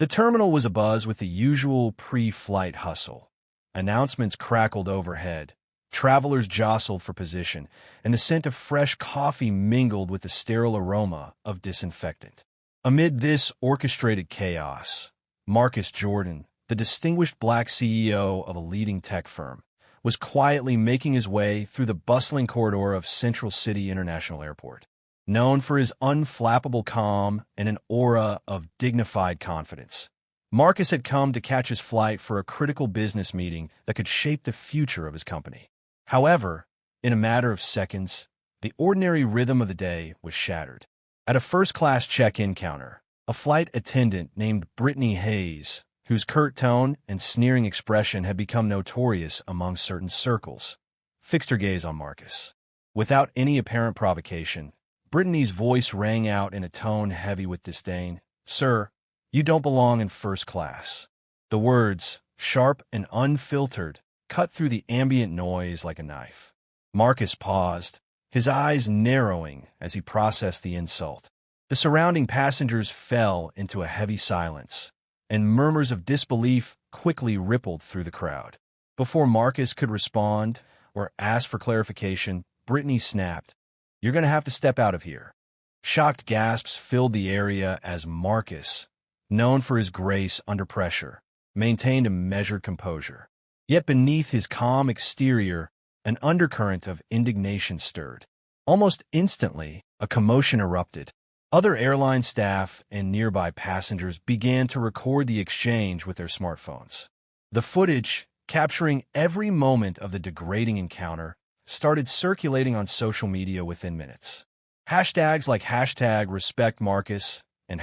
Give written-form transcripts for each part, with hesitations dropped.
The terminal was abuzz with the usual pre-flight hustle. Announcements crackled overhead. Travelers jostled for position, and the scent of fresh coffee mingled with the sterile aroma of disinfectant. Amid this orchestrated chaos, Marcus Jordan, the distinguished black CEO of a leading tech firm, was quietly making his way through the bustling corridor of Central City International Airport. Known for his unflappable calm and an aura of dignified confidence, Marcus had come to catch his flight for a critical business meeting that could shape the future of his company. However, in a matter of seconds, the ordinary rhythm of the day was shattered. At a first-class check-in counter, a flight attendant named Brittany Hayes, whose curt tone and sneering expression had become notorious among certain circles, fixed her gaze on Marcus. Without any apparent provocation, Brittany's voice rang out in a tone heavy with disdain. "Sir, you don't belong in first class." The words, sharp and unfiltered, cut through the ambient noise like a knife. Marcus paused, his eyes narrowing as he processed the insult. The surrounding passengers fell into a heavy silence, and murmurs of disbelief quickly rippled through the crowd. Before Marcus could respond or ask for clarification, Brittany snapped, "You're going to have to step out of here." Shocked gasps filled the area as Marcus, known for his grace under pressure, maintained a measured composure. Yet beneath his calm exterior, an undercurrent of indignation stirred. Almost instantly, a commotion erupted. Other airline staff and nearby passengers began to record the exchange with their smartphones. The footage, capturing every moment of the degrading encounter, started circulating on social media within minutes. Hashtags like #RespectMarcus and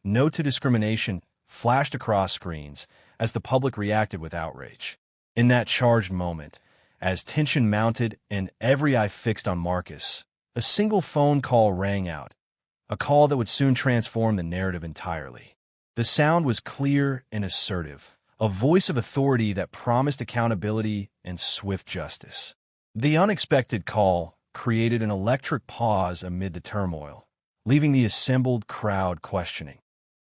#NoToDiscrimination flashed across screens as the public reacted with outrage. In that charged moment, as tension mounted and every eye fixed on Marcus, a single phone call rang out, a call that would soon transform the narrative entirely. The sound was clear and assertive, a voice of authority that promised accountability and swift justice. The unexpected call created an electric pause amid the turmoil, leaving the assembled crowd questioning.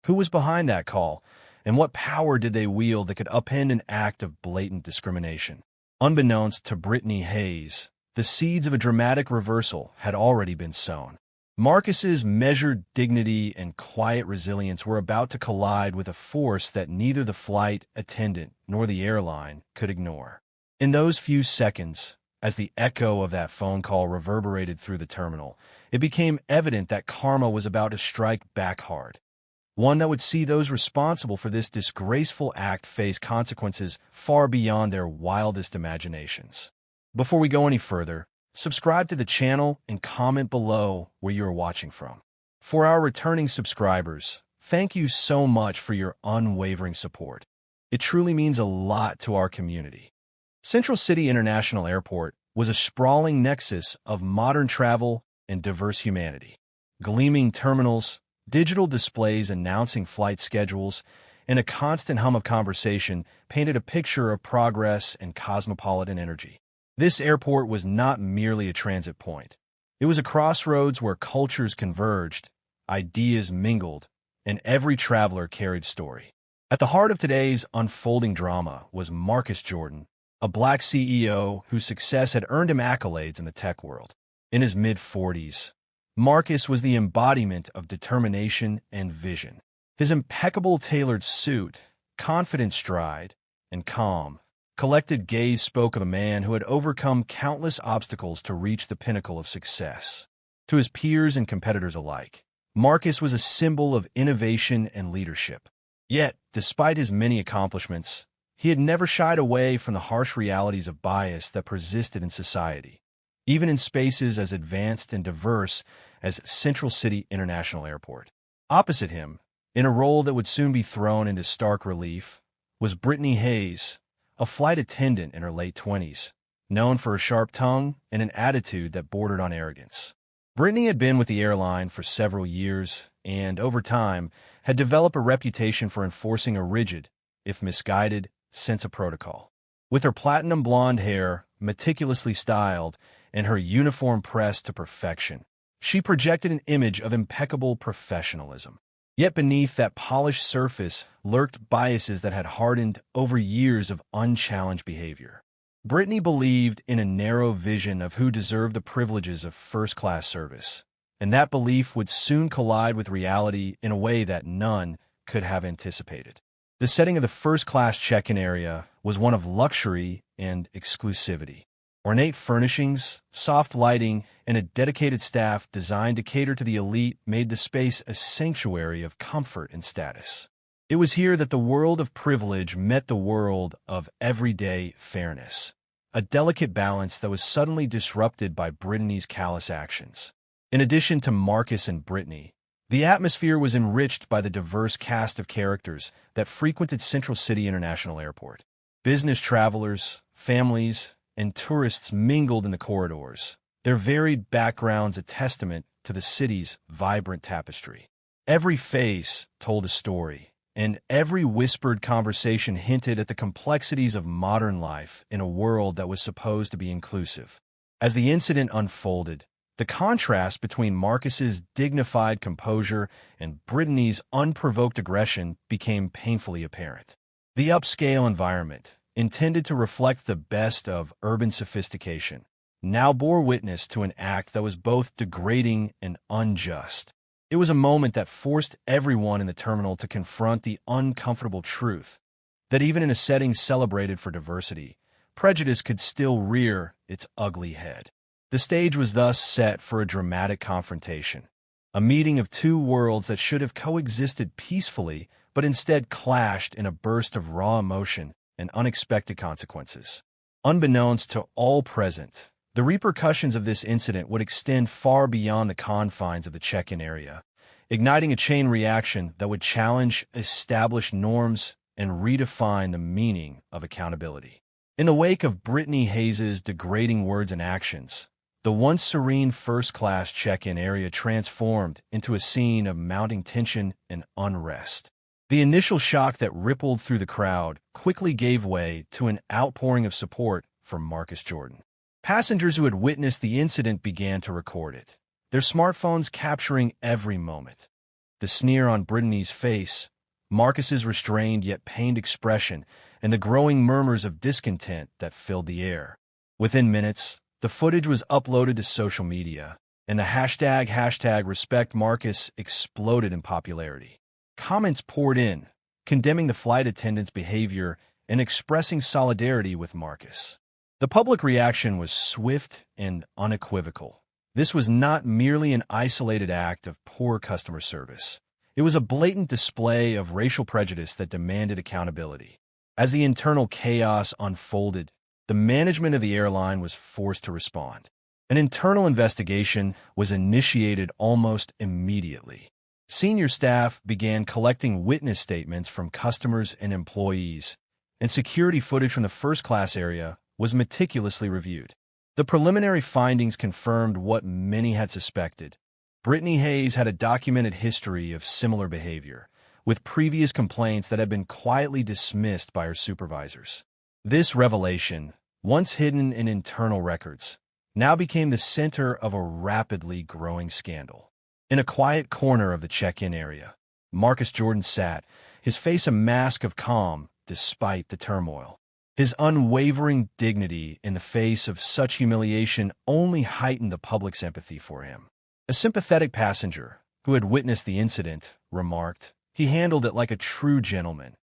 Who was behind that call, and what power did they wield that could upend an act of blatant discrimination? Unbeknownst to Brittany Hayes, the seeds of a dramatic reversal had already been sown. Marcus's measured dignity and quiet resilience were about to collide with a force that neither the flight attendant nor the airline could ignore. In those few seconds, as the echo of that phone call reverberated through the terminal, it became evident that karma was about to strike back hard. One that would see those responsible for this disgraceful act face consequences far beyond their wildest imaginations. Before we go any further, subscribe to the channel and comment below where you are watching from. For our returning subscribers, thank you so much for your unwavering support. It truly means a lot to our community. Central City International Airport was a sprawling nexus of modern travel and diverse humanity. Gleaming terminals, digital displays announcing flight schedules, and a constant hum of conversation painted a picture of progress and cosmopolitan energy. This airport was not merely a transit point. It was a crossroads where cultures converged, ideas mingled, and every traveler carried story. At the heart of today's unfolding drama was Marcus Jordan, a black CEO whose success had earned him accolades in the tech world. In his mid-40s, Marcus was the embodiment of determination and vision. His impeccable tailored suit, confident stride, and calm, collected gaze spoke of a man who had overcome countless obstacles to reach the pinnacle of success. To his peers and competitors alike, Marcus was a symbol of innovation and leadership. Yet, despite his many accomplishments, he had never shied away from the harsh realities of bias that persisted in society, even in spaces as advanced and diverse as Central City International Airport. Opposite him, in a role that would soon be thrown into stark relief, was Brittany Hayes, a flight attendant in her late 20s, known for a sharp tongue and an attitude that bordered on arrogance. Brittany had been with the airline for several years and, over time, had developed a reputation for enforcing a rigid, if misguided, sense of protocol. With her platinum blonde hair meticulously styled and her uniform pressed to perfection, she projected an image of impeccable professionalism. Yet beneath that polished surface lurked biases that had hardened over years of unchallenged behavior. Brittany believed in a narrow vision of who deserved the privileges of first-class service, and that belief would soon collide with reality in a way that none could have anticipated. The setting of the first-class check-in area was one of luxury and exclusivity. Ornate furnishings, soft lighting, and a dedicated staff designed to cater to the elite made the space a sanctuary of comfort and status. It was here that the world of privilege met the world of everyday fairness, a delicate balance that was suddenly disrupted by Brittany's callous actions. In addition to Marcus and Brittany, the atmosphere was enriched by the diverse cast of characters that frequented Central City International Airport. Business travelers, families, and tourists mingled in the corridors, their varied backgrounds a testament to the city's vibrant tapestry. Every face told a story, and every whispered conversation hinted at the complexities of modern life in a world that was supposed to be inclusive. As the incident unfolded, the contrast between Marcus's dignified composure and Brittany's unprovoked aggression became painfully apparent. The upscale environment, intended to reflect the best of urban sophistication, now bore witness to an act that was both degrading and unjust. It was a moment that forced everyone in the terminal to confront the uncomfortable truth that even in a setting celebrated for diversity, prejudice could still rear its ugly head. The stage was thus set for a dramatic confrontation, a meeting of two worlds that should have coexisted peacefully but instead clashed in a burst of raw emotion and unexpected consequences. Unbeknownst to all present, the repercussions of this incident would extend far beyond the confines of the check-in area, igniting a chain reaction that would challenge established norms and redefine the meaning of accountability. In the wake of Brittany Hayes' degrading words and actions, the once serene first-class check-in area transformed into a scene of mounting tension and unrest. The initial shock that rippled through the crowd quickly gave way to an outpouring of support for Marcus Jordan. Passengers who had witnessed the incident began to record it, their smartphones capturing every moment. The sneer on Brittany's face, Marcus's restrained yet pained expression, and the growing murmurs of discontent that filled the air. Within minutes, the footage was uploaded to social media, and the hashtag #RespectMarcus exploded in popularity. Comments poured in, condemning the flight attendant's behavior and expressing solidarity with Marcus. The public reaction was swift and unequivocal. This was not merely an isolated act of poor customer service. It was a blatant display of racial prejudice that demanded accountability. As the internal chaos unfolded, the management of the airline was forced to respond. An internal investigation was initiated almost immediately. Senior staff began collecting witness statements from customers and employees, and security footage from the first-class area was meticulously reviewed. The preliminary findings confirmed what many had suspected. Brittany Hayes had a documented history of similar behavior, with previous complaints that had been quietly dismissed by her supervisors. This revelation, once hidden in internal records, now became the center of a rapidly growing scandal. In a quiet corner of the check-in area, Marcus Jordan sat, his face a mask of calm despite the turmoil. His unwavering dignity in the face of such humiliation only heightened the public's empathy for him. A sympathetic passenger, who had witnessed the incident, remarked, "He handled it like a true gentleman,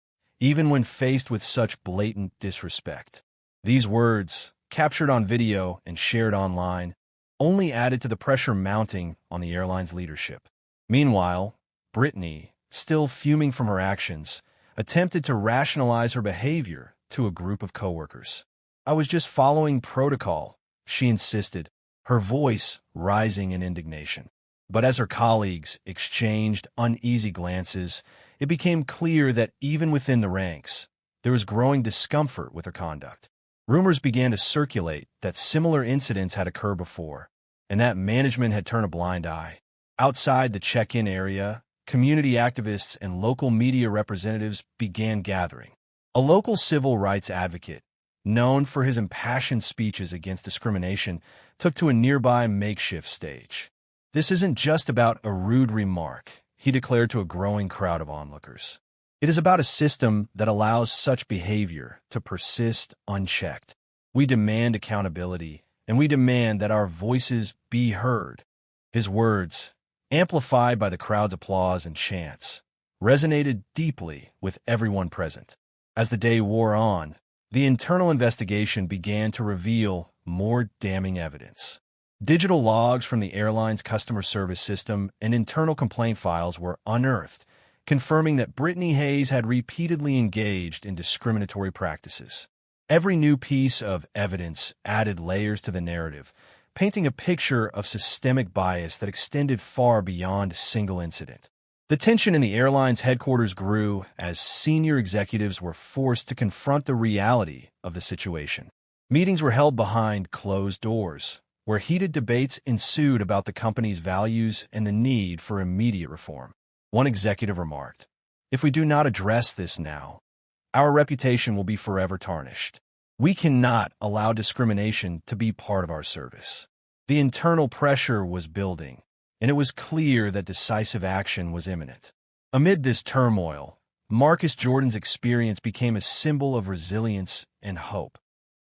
even when faced with such blatant disrespect." These words, captured on video and shared online, only added to the pressure mounting on the airline's leadership. Meanwhile, Brittany, still fuming from her actions, attempted to rationalize her behavior to a group of coworkers. "I was just following protocol," she insisted, her voice rising in indignation. But as her colleagues exchanged uneasy glances, it became clear that even within the ranks, there was growing discomfort with her conduct. Rumors began to circulate that similar incidents had occurred before, and that management had turned a blind eye. Outside the check-in area, community activists and local media representatives began gathering. A local civil rights advocate, known for his impassioned speeches against discrimination, took to a nearby makeshift stage. "This isn't just about a rude remark. he declared to a growing crowd of onlookers. It is about a system that allows such behavior to persist unchecked. We demand accountability, and we demand that our voices be heard. His words, amplified by the crowd's applause and chants, resonated deeply with everyone present. As the day wore on, the internal investigation began to reveal more damning evidence. Digital logs from the airline's customer service system and internal complaint files were unearthed, confirming that Brittany Hayes had repeatedly engaged in discriminatory practices. Every new piece of evidence added layers to the narrative, painting a picture of systemic bias that extended far beyond a single incident. The tension in the airline's headquarters grew as senior executives were forced to confront the reality of the situation. Meetings were held behind closed doors, where heated debates ensued about the company's values and the need for immediate reform. One executive remarked, "If we do not address this now, our reputation will be forever tarnished. We cannot allow discrimination to be part of our service." The internal pressure was building, and it was clear that decisive action was imminent. Amid this turmoil, Marcus Jordan's experience became a symbol of resilience and hope,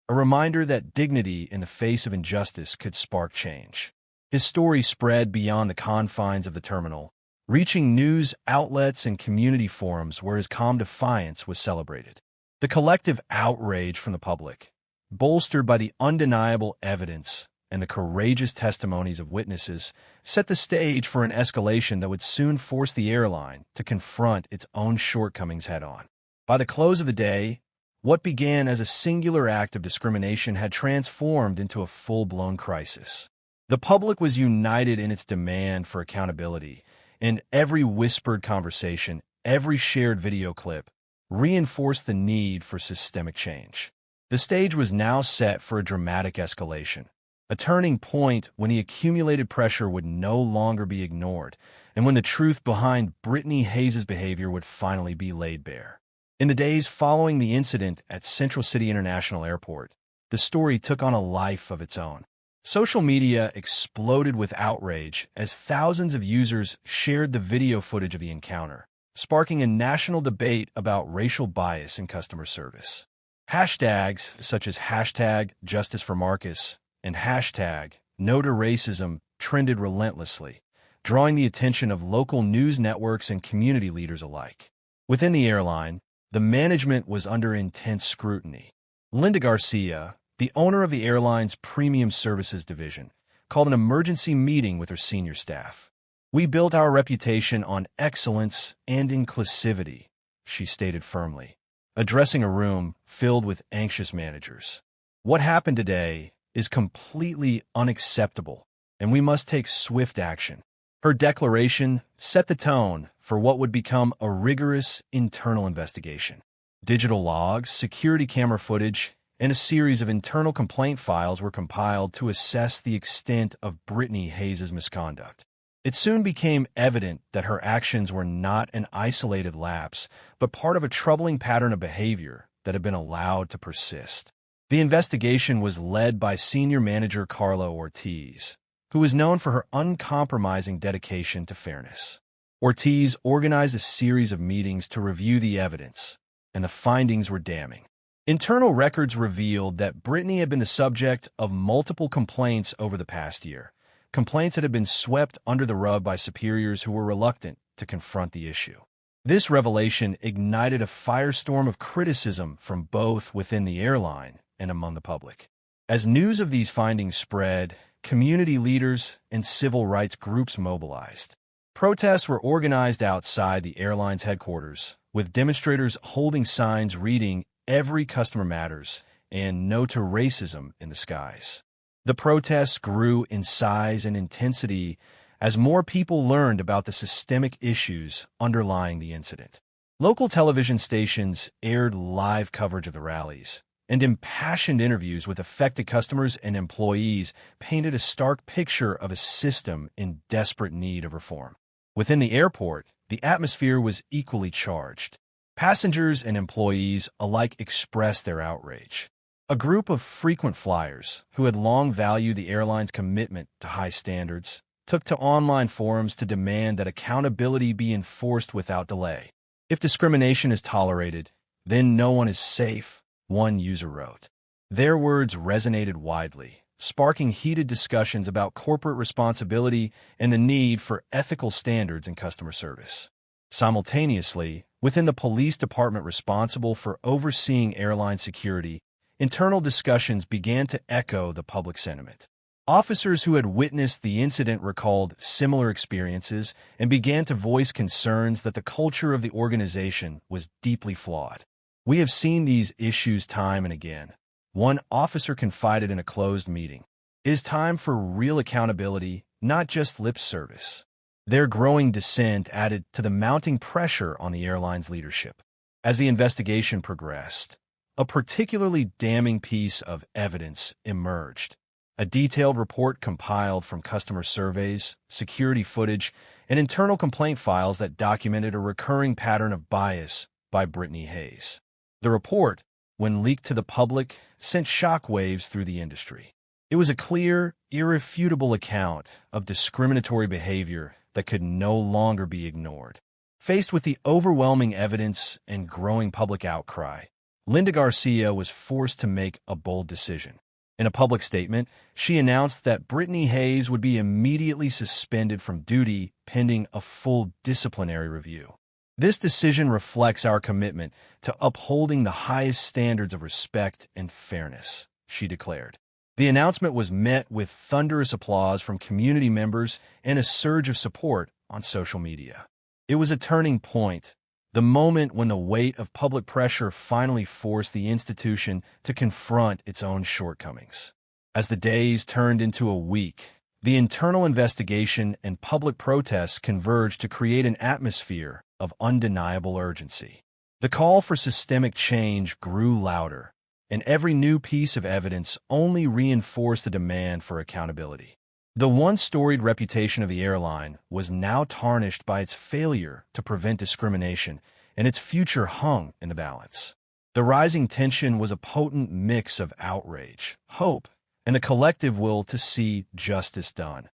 a reminder that dignity in the face of injustice could spark change. His story spread beyond the confines of the terminal, reaching news outlets and community forums where his calm defiance was celebrated. The collective outrage from the public, bolstered by the undeniable evidence and the courageous testimonies of witnesses, set the stage for an escalation that would soon force the airline to confront its own shortcomings head-on. By the close of the day, what began as a singular act of discrimination had transformed into a full-blown crisis. The public was united in its demand for accountability, and every whispered conversation, every shared video clip, reinforced the need for systemic change. The stage was now set for a dramatic escalation, a turning point when the accumulated pressure would no longer be ignored, and when the truth behind Brittany Hayes' behavior would finally be laid bare. In the days following the incident at Central City International Airport, the story took on a life of its own. Social media exploded with outrage as thousands of users shared the video footage of the encounter, sparking a national debate about racial bias in customer service. Hashtags such as #JusticeForMarcus and #NoToRacism trended relentlessly, drawing the attention of local news networks and community leaders alike. Within the airline, the management was under intense scrutiny. Linda Garcia, the owner of the airline's premium services division, called an emergency meeting with her senior staff. "We built our reputation on excellence and inclusivity," she stated firmly, addressing a room filled with anxious managers. "What happened today is completely unacceptable, and we must take swift action." Her declaration set the tone for what would become a rigorous internal investigation. Digital logs, security camera footage, and a series of internal complaint files were compiled to assess the extent of Brittany Hayes' misconduct. It soon became evident that her actions were not an isolated lapse, but part of a troubling pattern of behavior that had been allowed to persist. The investigation was led by senior manager Carla Ortiz, who was known for her uncompromising dedication to fairness. Ortiz organized a series of meetings to review the evidence, and the findings were damning. Internal records revealed that Brittany had been the subject of multiple complaints over the past year, complaints that had been swept under the rug by superiors who were reluctant to confront the issue. This revelation ignited a firestorm of criticism from both within the airline and among the public. As news of these findings spread, community leaders and civil rights groups mobilized. Protests were organized outside the airline's headquarters, with demonstrators holding signs reading "Every Customer Matters" and "No to Racism" in the skies. The protests grew in size and intensity as more people learned about the systemic issues underlying the incident. Local television stations aired live coverage of the rallies, and impassioned interviews with affected customers and employees painted a stark picture of a system in desperate need of reform. Within the airport, the atmosphere was equally charged. Passengers and employees alike expressed their outrage. A group of frequent flyers who had long valued the airline's commitment to high standards took to online forums to demand that accountability be enforced without delay. If discrimination is tolerated, then no one is safe, one user wrote. Their words resonated widely, sparking heated discussions about corporate responsibility and the need for ethical standards in customer service. Simultaneously, within the police department responsible for overseeing airline security, internal discussions began to echo the public sentiment. Officers who had witnessed the incident recalled similar experiences and began to voice concerns that the culture of the organization was deeply flawed. "We have seen these issues time and again," one officer confided in a closed meeting. "It is time for real accountability, not just lip service." Their growing dissent added to the mounting pressure on the airline's leadership. As the investigation progressed, a particularly damning piece of evidence emerged. A detailed report compiled from customer surveys, security footage, and internal complaint files that documented a recurring pattern of bias by Brittany Hayes. The report, when leaked to the public, sent shockwaves through the industry. It was a clear, irrefutable account of discriminatory behavior that could no longer be ignored. Faced with the overwhelming evidence and growing public outcry, Linda Garcia was forced to make a bold decision. In a public statement, she announced that Brittany Hayes would be immediately suspended from duty pending a full disciplinary review. "This decision reflects our commitment to upholding the highest standards of respect and fairness," she declared. The announcement was met with thunderous applause from community members and a surge of support on social media. It was a turning point, the moment when the weight of public pressure finally forced the institution to confront its own shortcomings. As the days turned into a week, the internal investigation and public protests converged to create an atmosphere of undeniable urgency. The call for systemic change grew louder, and every new piece of evidence only reinforced the demand for accountability. The once storied reputation of the airline was now tarnished by its failure to prevent discrimination, and its future hung in the balance. The rising tension was a potent mix of outrage, hope, and the collective will to see justice done,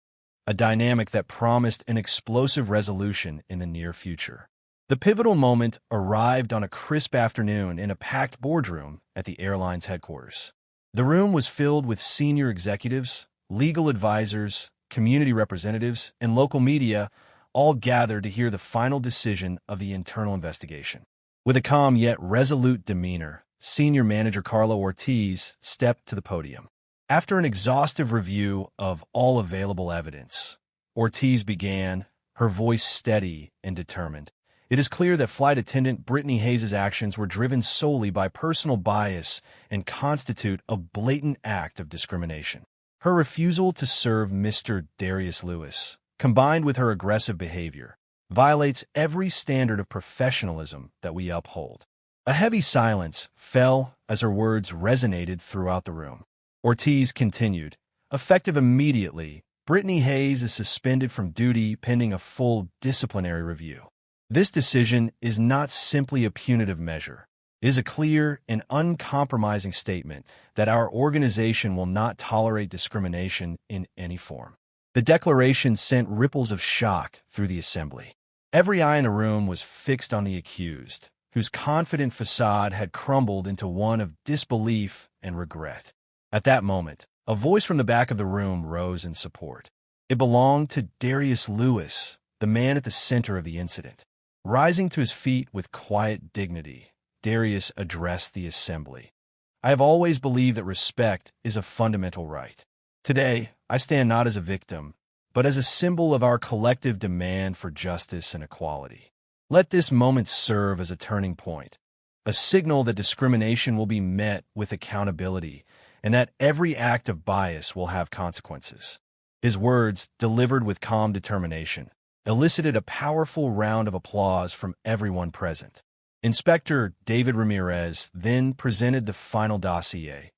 a dynamic that promised an explosive resolution in the near future. The pivotal moment arrived on a crisp afternoon in a packed boardroom at the airline's headquarters. The room was filled with senior executives, legal advisors, community representatives, and local media, all gathered to hear the final decision of the internal investigation. With a calm yet resolute demeanor, Senior Manager Carla Ortiz stepped to the podium. After an exhaustive review of all available evidence, Ortiz began, her voice steady and determined. "It is clear that flight attendant Brittany Hayes' actions were driven solely by personal bias and constitute a blatant act of discrimination. Her refusal to serve Mr. Darius Lewis, combined with her aggressive behavior, violates every standard of professionalism that we uphold." A heavy silence fell as her words resonated throughout the room. Ortiz continued, "Effective immediately, Brittany Hayes is suspended from duty pending a full disciplinary review. This decision is not simply a punitive measure. It is a clear and uncompromising statement that our organization will not tolerate discrimination in any form." The declaration sent ripples of shock through the assembly. Every eye in the room was fixed on the accused, whose confident facade had crumbled into one of disbelief and regret. At that moment, a voice from the back of the room rose in support. It belonged to Darius Lewis, the man at the center of the incident. Rising to his feet with quiet dignity, Darius addressed the assembly. "I have always believed that respect is a fundamental right. Today, I stand not as a victim, but as a symbol of our collective demand for justice and equality. Let this moment serve as a turning point, a signal that discrimination will be met with accountability and that every act of bias will have consequences." His words, delivered with calm determination, elicited a powerful round of applause from everyone present. Inspector David Ramirez then presented the final dossier,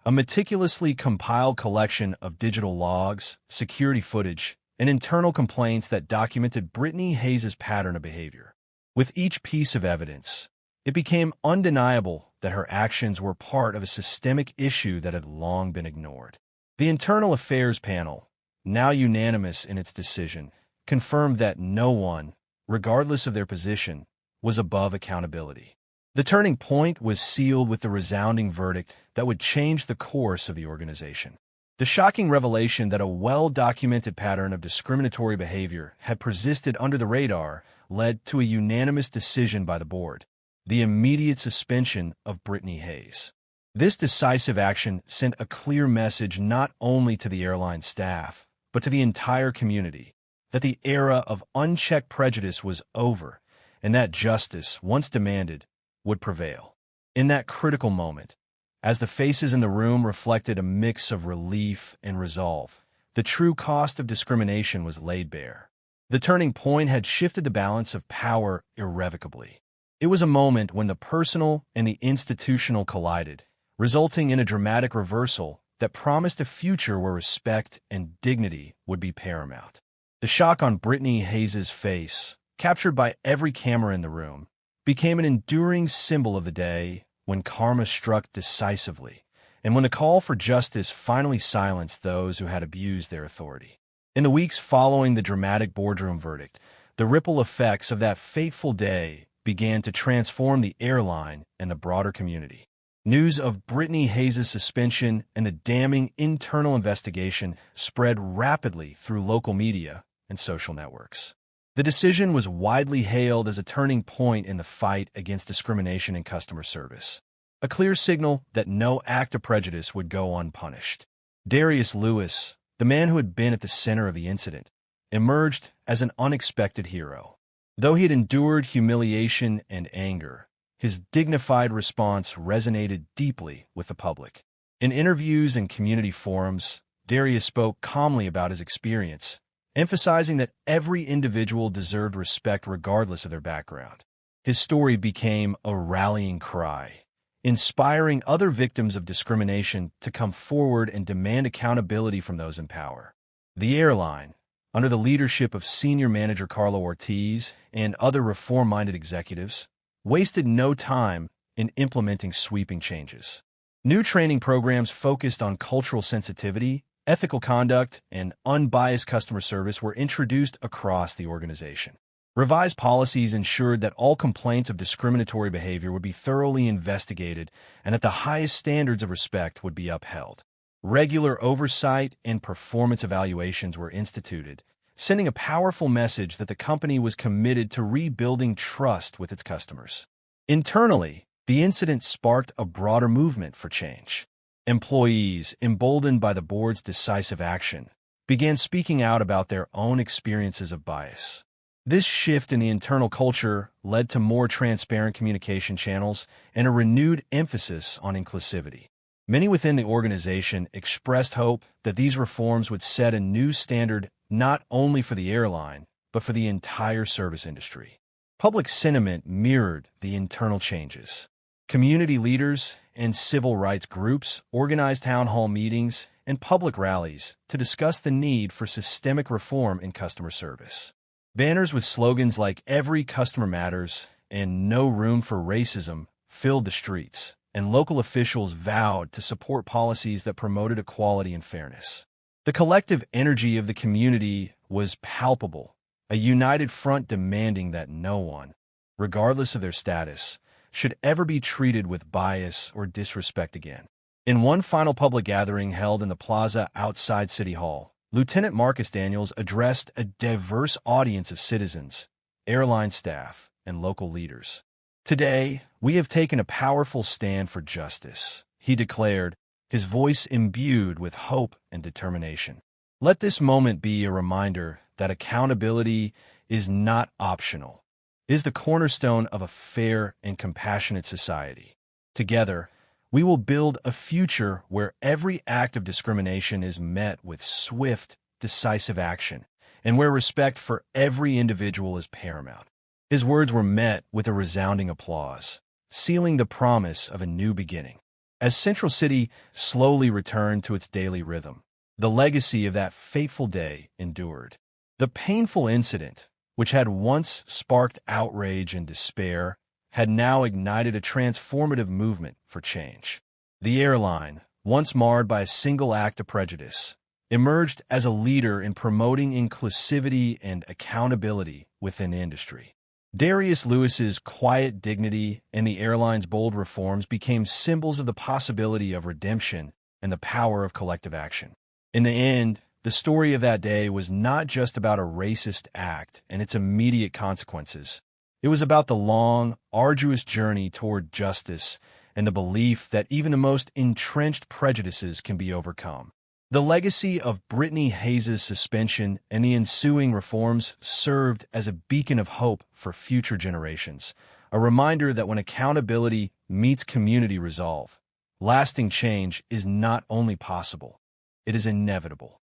a meticulously compiled collection of digital logs, security footage, and internal complaints that documented Brittany Hayes' pattern of behavior. With each piece of evidence, it became undeniable that her actions were part of a systemic issue that had long been ignored. The Internal Affairs Panel, now unanimous in its decision, confirmed that no one, regardless of their position, was above accountability. The turning point was sealed with the resounding verdict that would change the course of the organization. The shocking revelation that a well-documented pattern of discriminatory behavior had persisted under the radar led to a unanimous decision by the board: the immediate suspension of Brittany Hayes. This decisive action sent a clear message not only to the airline staff, but to the entire community, that the era of unchecked prejudice was over, and that justice, once demanded, would prevail. In that critical moment, as the faces in the room reflected a mix of relief and resolve, the true cost of discrimination was laid bare. The turning point had shifted the balance of power irrevocably. It was a moment when the personal and the institutional collided, resulting in a dramatic reversal that promised a future where respect and dignity would be paramount. The shock on Brittany Hayes' face, captured by every camera in the room, became an enduring symbol of the day when karma struck decisively, and when a call for justice finally silenced those who had abused their authority. In the weeks following the dramatic boardroom verdict, the ripple effects of that fateful day began to transform the airline and the broader community. News of Brittany Hayes' suspension and the damning internal investigation spread rapidly through local media and social networks. The decision was widely hailed as a turning point in the fight against discrimination in customer service, a clear signal that no act of prejudice would go unpunished. Darius Lewis, the man who had been at the center of the incident, emerged as an unexpected hero. Though he had endured humiliation and anger, his dignified response resonated deeply with the public. In interviews and community forums, Darius spoke calmly about his experience, emphasizing that every individual deserved respect regardless of their background. His story became a rallying cry, inspiring other victims of discrimination to come forward and demand accountability from those in power. The airline, under the leadership of Senior Manager Carlo Ortiz and other reform-minded executives, wasted no time in implementing sweeping changes. New training programs focused on cultural sensitivity, ethical conduct, and unbiased customer service were introduced across the organization. Revised policies ensured that all complaints of discriminatory behavior would be thoroughly investigated and that the highest standards of respect would be upheld. Regular oversight and performance evaluations were instituted, sending a powerful message that the company was committed to rebuilding trust with its customers. Internally, the incident sparked a broader movement for change. Employees, emboldened by the board's decisive action, began speaking out about their own experiences of bias. This shift in the internal culture led to more transparent communication channels and a renewed emphasis on inclusivity. Many within the organization expressed hope that these reforms would set a new standard not only for the airline, but for the entire service industry. Public sentiment mirrored the internal changes. Community leaders and civil rights groups organized town hall meetings and public rallies to discuss the need for systemic reform in customer service. Banners with slogans like "Every Customer Matters" and "No Room for Racism" filled the streets, and local officials vowed to support policies that promoted equality and fairness. The collective energy of the community was palpable, a united front demanding that no one, regardless of their status, should ever be treated with bias or disrespect again. In one final public gathering held in the plaza outside City Hall, Lieutenant Marcus Daniels addressed a diverse audience of citizens, airline staff, and local leaders. "Today, we have taken a powerful stand for justice," he declared, his voice imbued with hope and determination. Let this moment be a reminder that accountability is not optional. It is the cornerstone of a fair and compassionate society. Together, we will build a future where every act of discrimination is met with swift, decisive action, and where respect for every individual is paramount. His words were met with a resounding applause, sealing the promise of a new beginning. As Central City slowly returned to its daily rhythm, the legacy of that fateful day endured. The painful incident, which had once sparked outrage and despair, had now ignited a transformative movement for change. The airline, once marred by a single act of prejudice, emerged as a leader in promoting inclusivity and accountability within industry. Darius Lewis's quiet dignity and the airline's bold reforms became symbols of the possibility of redemption and the power of collective action. In the end, the story of that day was not just about a racist act and its immediate consequences. It was about the long, arduous journey toward justice and the belief that even the most entrenched prejudices can be overcome. The legacy of Brittany Hayes' suspension and the ensuing reforms served as a beacon of hope for future generations, a reminder that when accountability meets community resolve, lasting change is not only possible, it is inevitable.